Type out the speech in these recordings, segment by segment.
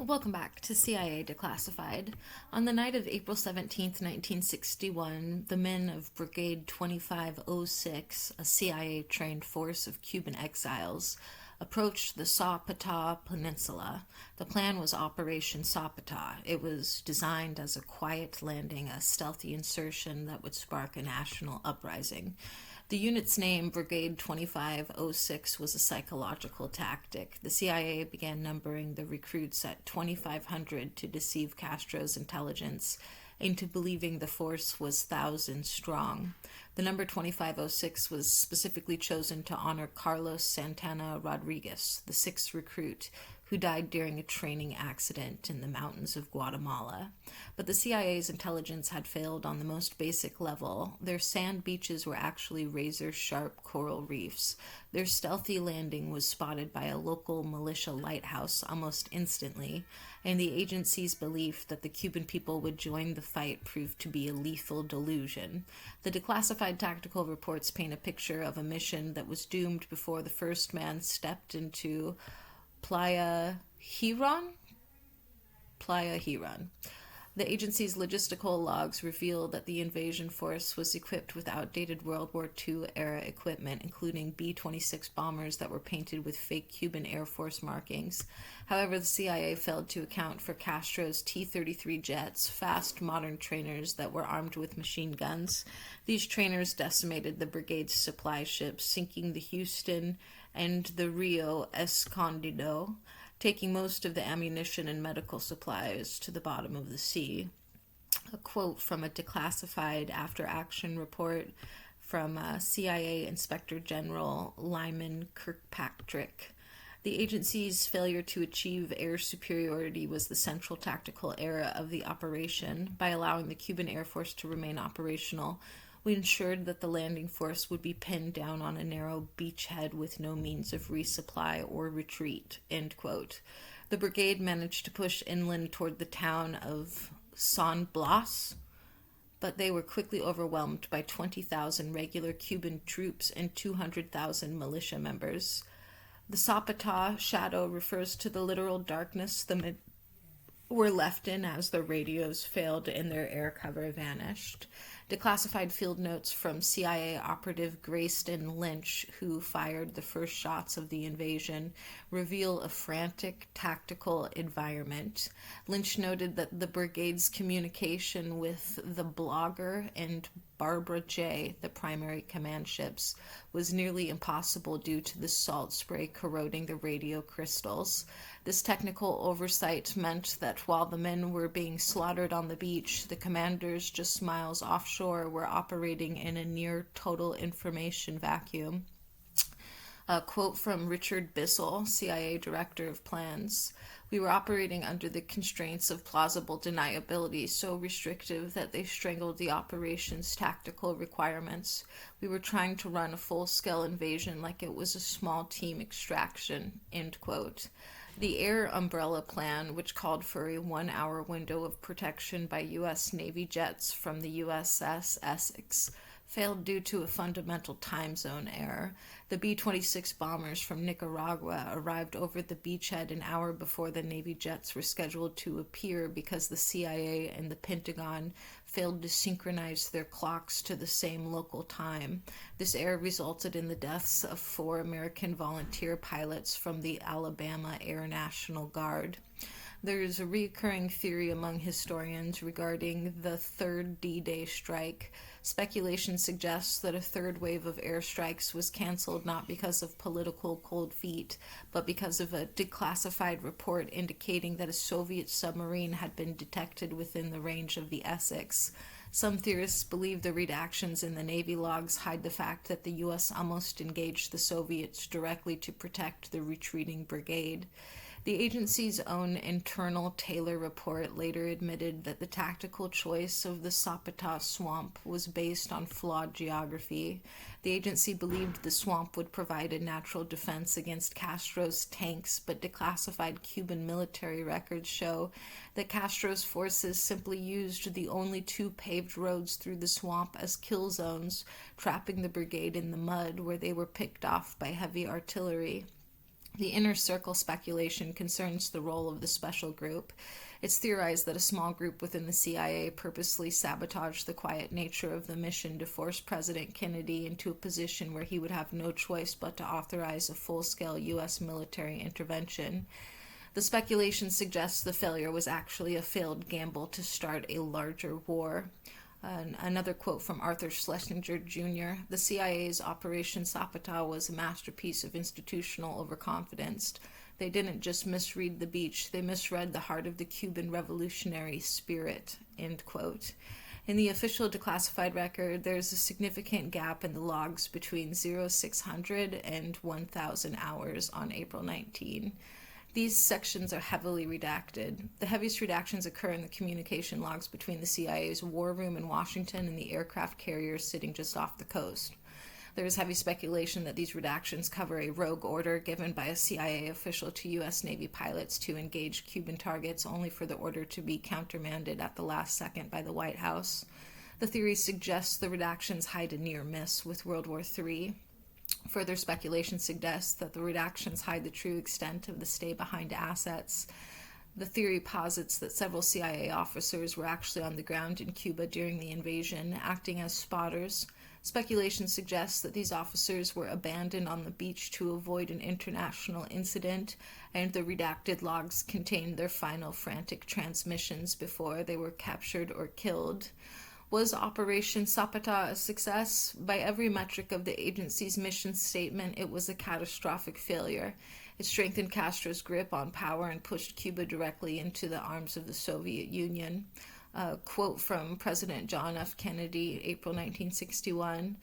Welcome back to CIA Declassified. On the night of April 17th, 1961, the men of Brigade 2506, a CIA-trained force of Cuban exiles, approached the Zapata Peninsula. The plan was Operation Zapata. It was designed as a quiet landing, a stealthy insertion that would spark a national uprising. The unit's name, Brigade 2506, was a psychological tactic. The CIA began numbering the recruits at 2,500 to deceive Castro's intelligence into believing the force was 1,000 strong. The number 2506 was specifically chosen to honor Carlos Santana Rodriguez, the sixth recruit, who died during a training accident in the mountains of Guatemala. But the CIA's intelligence had failed on the most basic level. Their sand beaches were actually razor-sharp coral reefs. Their stealthy landing was spotted by a local militia lighthouse almost instantly, and the agency's belief that the Cuban people would join the fight proved to be a lethal delusion. The declassified tactical reports paint a picture of a mission that was doomed before the first man stepped into Playa Girón? Playa Girón. The agency's logistical logs reveal that the invasion force was equipped with outdated World War II-era equipment, including B-26 bombers that were painted with fake Cuban Air Force markings. However, the CIA failed to account for Castro's T-33 jets, fast modern trainers that were armed with machine guns. These trainers decimated the brigade's supply ships, sinking the Houston and the Rio Escondido, taking most of the ammunition and medical supplies to the bottom of the sea. A quote from a declassified after-action report from CIA Inspector General Lyman Kirkpatrick. The agency's failure to achieve air superiority was the central tactical error of the operation. By allowing the Cuban Air Force to remain operational, we ensured that the landing force would be pinned down on a narrow beachhead with no means of resupply or retreat. End quote. The brigade managed to push inland toward the town of San Blas, but they were quickly overwhelmed by 20,000 regular Cuban troops and 200,000 militia members. The Zapata shadow refers to the literal darkness the men were left in as their radios failed and their air cover vanished. Declassified field notes from CIA operative Grayston Lynch, who fired the first shots of the invasion, reveal a frantic tactical environment. Lynch noted that the brigade's communication with the Blogger and Barbara J., the primary command ships, was nearly impossible due to the salt spray corroding the radio crystals. This technical oversight meant that while the men were being slaughtered on the beach, the commanders just miles offshore were operating in a near total information vacuum. A quote from Richard Bissell, CIA Director of Plans. We were operating under the constraints of plausible deniability, so restrictive that they strangled the operation's tactical requirements. We were trying to run a full-scale invasion like it was a small team extraction, end quote. The Air Umbrella Plan, which called for a 1-hour window of protection by U.S. Navy jets from the USS Essex, failed due to a fundamental time zone error. The B-26 bombers from Nicaragua arrived over the beachhead an hour before the Navy jets were scheduled to appear because the CIA and the Pentagon failed to synchronize their clocks to the same local time. This error resulted in the deaths of 4 American volunteer pilots from the Alabama Air National Guard. There is a recurring theory among historians regarding the third D-Day strike. Speculation suggests that a third wave of airstrikes was canceled not because of political cold feet, but because of a declassified report indicating that a Soviet submarine had been detected within the range of the Essex. Some theorists believe the redactions in the Navy logs hide the fact that the U.S. almost engaged the Soviets directly to protect the retreating brigade. The agency's own internal Taylor report later admitted that the tactical choice of the Zapata swamp was based on flawed geography. The agency believed the swamp would provide a natural defense against Castro's tanks, but declassified Cuban military records show that Castro's forces simply used the only 2 paved roads through the swamp as kill zones, trapping the brigade in the mud where they were picked off by heavy artillery. The inner circle speculation concerns the role of the special group. It's theorized that a small group within the CIA purposely sabotaged the quiet nature of the mission to force President Kennedy into a position where he would have no choice but to authorize a full-scale U.S. military intervention. The speculation suggests the failure was actually a failed gamble to start a larger war. Another quote from Arthur Schlesinger Jr. The CIA's Operation Zapata was a masterpiece of institutional overconfidence. They didn't just misread the beach, they misread the heart of the Cuban revolutionary spirit, end quote. In the official declassified record, there's a significant gap in the logs between 0600 and 1000 hours on April 19. These sections are heavily redacted. The heaviest redactions occur in the communication logs between the CIA's war room in Washington and the aircraft carriers sitting just off the coast. There is heavy speculation that these redactions cover a rogue order given by a CIA official to U.S. Navy pilots to engage Cuban targets, only for the order to be countermanded at the last second by the White House. The theory suggests the redactions hide a near miss with World War III. Further speculation suggests that the redactions hide the true extent of the stay-behind assets. The theory posits that several CIA officers were actually on the ground in Cuba during the invasion, acting as spotters. Speculation suggests that these officers were abandoned on the beach to avoid an international incident, and the redacted logs contained their final frantic transmissions before they were captured or killed. Was Operation Zapata a success? By every metric of the agency's mission statement, it was a catastrophic failure. It strengthened Castro's grip on power and pushed Cuba directly into the arms of the Soviet Union. A quote from President John F. Kennedy, April 1961,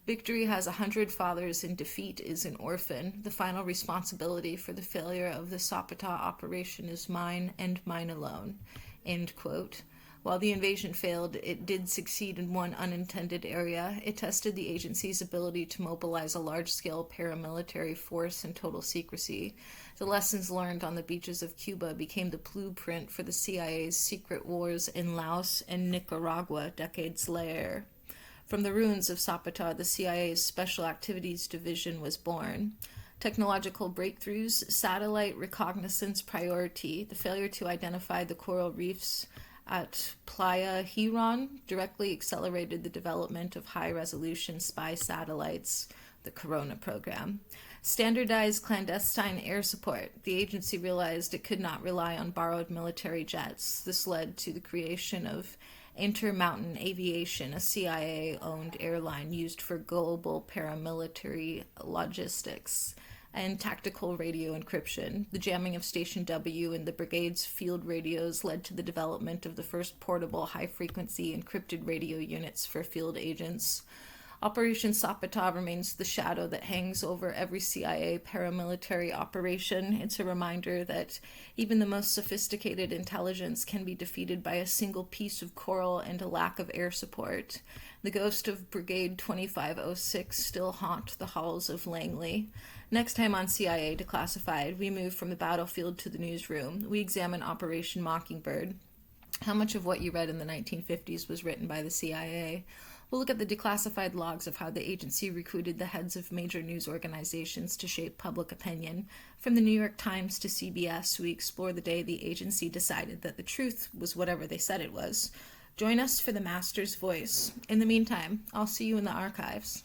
"Victory has 100 fathers and defeat is an orphan. The final responsibility for the failure of the Zapata operation is mine and mine alone." End quote. While the invasion failed, it did succeed in one unintended area. It tested the agency's ability to mobilize a large-scale paramilitary force in total secrecy. The lessons learned on the beaches of Cuba became the blueprint for the CIA's secret wars in Laos and Nicaragua decades later. From the ruins of Zapata, the CIA's Special Activities Division was born. Technological breakthroughs, satellite reconnaissance priority, the failure to identify the coral reefs at Playa Girón directly accelerated the development of high-resolution spy satellites, the Corona program. Standardized clandestine air support. The agency realized it could not rely on borrowed military jets. This led to the creation of Intermountain Aviation, a CIA-owned airline used for global paramilitary logistics, and tactical radio encryption. The jamming of Station W and the brigade's field radios led to the development of the first portable high-frequency encrypted radio units for field agents. Operation Zapata remains the shadow that hangs over every CIA paramilitary operation. It's a reminder that even the most sophisticated intelligence can be defeated by a single piece of coral and a lack of air support. The ghost of Brigade 2506 still haunt the halls of Langley. Next time on CIA Declassified, we move from the battlefield to the newsroom. We examine Operation Mockingbird. How much of what you read in the 1950s was written by the CIA? We'll look at the declassified logs of how the agency recruited the heads of major news organizations to shape public opinion. From the New York Times to CBS, we explore the day the agency decided that the truth was whatever they said it was. Join us for the Master's Voice. In the meantime, I'll see you in the archives.